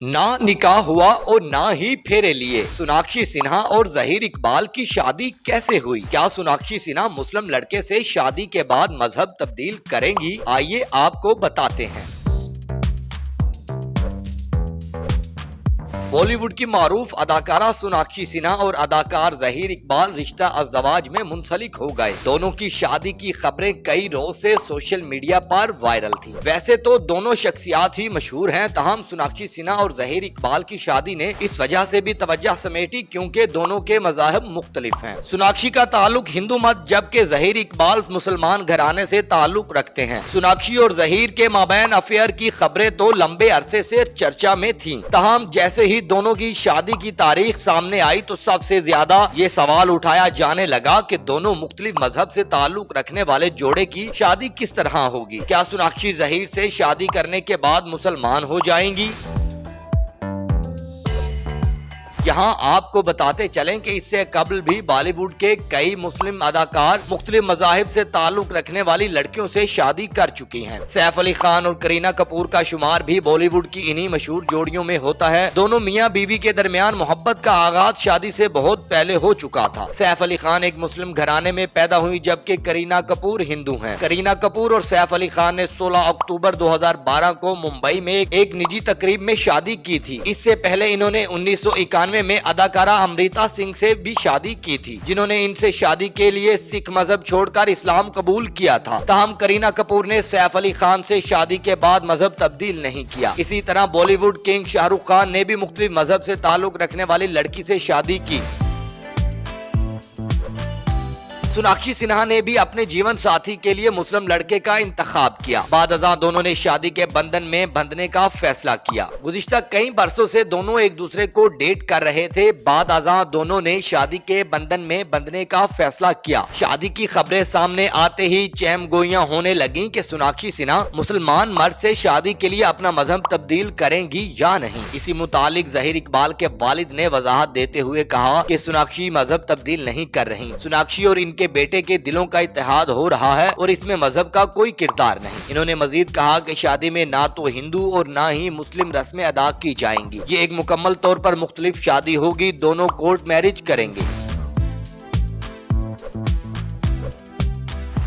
ना निकाह हुआ और ना ही फेरे लिए। सोनाक्षी सिन्हा और जहीर इकबाल की शादी कैसे हुई? क्या सोनाक्षी सिन्हा मुस्लिम लड़के से शादी के बाद मजहब तब्दील करेंगी? आइए आपको बताते हैं। बॉलीवुड की मारूफ अदाकारा सोनाक्षी सिन्हा और अदाकार जहीर इकबाल रिश्ता अज़दवाज में मुंसलिक हो गए। दोनों की शादी की खबरें कई रोज से सोशल मीडिया पर वायरल थी। वैसे तो दोनों शख्सियात ही मशहूर हैं, तहम सोनाक्षी सिन्हा और जहीर इकबाल की शादी ने इस वजह से भी तवज्जो समेटी क्योंकि दोनों के मज़ाहब मुख्तलिफ हैं। सोनाक्षी का ताल्लुक हिंदू मत, जबकि जहीर इकबाल मुसलमान घराने से ताल्लुक रखते हैं। सोनाक्षी और जहीर के माबैन अफेयर की खबरें तो लंबे अरसे से चर्चा में थी। तहम जैसे ही दोनों की शादी की तारीख सामने आई तो सबसे ज्यादा ये सवाल उठाया जाने लगा कि दोनों मुख्तलिफ मजहब से ताल्लुक रखने वाले जोड़े की शादी किस तरह होगी। क्या सोनाक्षी जहीर से शादी करने के बाद मुसलमान हो जाएंगी? यहाँ आपको बताते चलें कि इससे कबल भी बॉलीवुड के कई मुस्लिम अदाकार मुख्तलिफ मज़ाहिब से ताल्लुक रखने वाली लड़कियों से शादी कर चुकी हैं। सैफ अली खान और करीना कपूर का शुमार भी बॉलीवुड की इन्हीं मशहूर जोड़ियों में होता है। दोनों मियाँ बीवी के दरमियान मोहब्बत का आगाज शादी से बहुत पहले हो चुका था। सैफ अली खान एक मुस्लिम घराने में पैदा हुई, जबकि करीना कपूर हिंदू हैं। करीना कपूर और सैफ अली खान ने 16 अक्टूबर 2012 को मुंबई में एक निजी तकरीब में शादी की थी। इससे पहले इन्होंने 1991 में अदाकारा अमृता सिंह से भी शादी की थी, जिन्होंने इनसे शादी के लिए सिख मजहब छोड़कर इस्लाम कबूल किया था। ताहम करीना कपूर ने सैफ अली खान से शादी के बाद मजहब तब्दील नहीं किया। इसी तरह बॉलीवुड किंग शाहरुख खान ने भी मुख्तलिफ मजहब से ताल्लुक रखने वाली लड़की से शादी की। सोनाक्षी सिन्हा ने भी अपने जीवन साथी के लिए मुस्लिम लड़के का इंतखाब किया। बाद अज़ां दोनों ने शादी के बंधन में बंधने का फैसला किया। गुज़िश्ता कई बरसों से दोनों एक दूसरे को डेट कर रहे थे। बाद अज़ां दोनों ने शादी के बंधन में बंधने का फैसला किया। शादी की खबरें सामने आते ही चहम गोइयां होने लगी कि सोनाक्षी सिन्हा मुसलमान मर्द से शादी के लिए अपना मजहब तब्दील करेंगी या नहीं। इसी मुतालिक जहीर इकबाल के वालिद ने वजाहत देते हुए कहा कि सोनाक्षी मजहब तब्दील नहीं कर रही। सोनाक्षी और इनके बेटे के दिलों का इत्तेहाद हो रहा है और इसमें मजहब का कोई किरदार नहीं। इन्होंने मजीद कहा कि शादी में ना तो हिंदू और ना ही मुस्लिम रस्में अदा की जाएंगी। ये एक मुकम्मल तौर पर मुख्तलिफ शादी होगी। दोनों कोर्ट मैरिज करेंगे।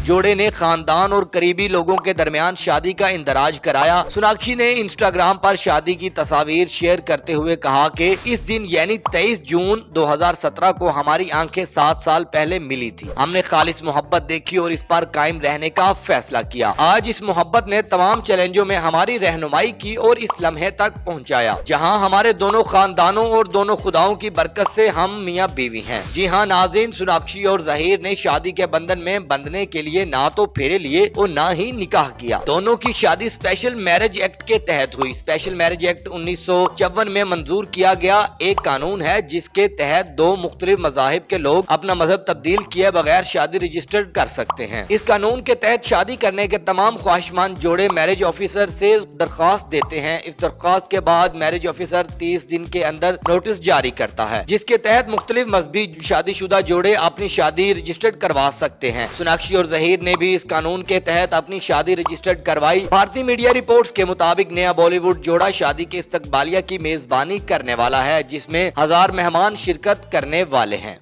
जोड़े ने खानदान और करीबी लोगों के दरमियान शादी का इंदराज कराया। सोनाक्षी ने इंस्टाग्राम पर शादी की तस्वीर शेयर करते हुए कहा कि इस दिन यानी 23 जून 2017 को हमारी आंखें 7 साल पहले मिली थी। हमने खालिस मोहब्बत देखी और इस पर कायम रहने का फैसला किया। आज इस मोहब्बत ने तमाम चैलेंजों में हमारी रहनुमाई की और इस लम्हे तक पहुँचाया जहाँ हमारे दोनों खानदानों और दोनों खुदाओं की बरकत से हम मियाँ बीवी हैं। जी हाँ नाज़रीन, सोनाक्षी और जहीर ने शादी के बंधन में बंधने के लिए ना तो फेरे लिए और ना ही निकाह किया। दोनों की शादी स्पेशल मैरिज एक्ट के तहत हुई। स्पेशल मैरिज एक्ट 1954 में मंजूर किया गया एक कानून है, जिसके तहत दो मुख्तलिफ मज़ाहिब के लोग अपना मजहब तब्दील किए बगैर शादी रजिस्टर्ड कर सकते हैं। इस कानून के तहत शादी करने के तमाम ख्वाहिशमंद जोड़े मैरिज ऑफिसर से दरख्वास्त देते हैं। इस दरख्वास्त के बाद मैरिज ऑफिसर 30 दिन के अंदर नोटिस जारी करता है, जिसके तहत मुख्तलिफ मजहबी शादीशुदा जोड़े अपनी शादी रजिस्टर्ड करवा सकते हैं। सोनाक्षी और जहीर ने भी इस कानून के तहत अपनी शादी रजिस्टर्ड करवाई। भारतीय मीडिया रिपोर्ट्स के मुताबिक नया बॉलीवुड जोड़ा शादी के इस्तकबालिया की मेजबानी करने वाला है, जिसमें 1000 मेहमान शिरकत करने वाले हैं।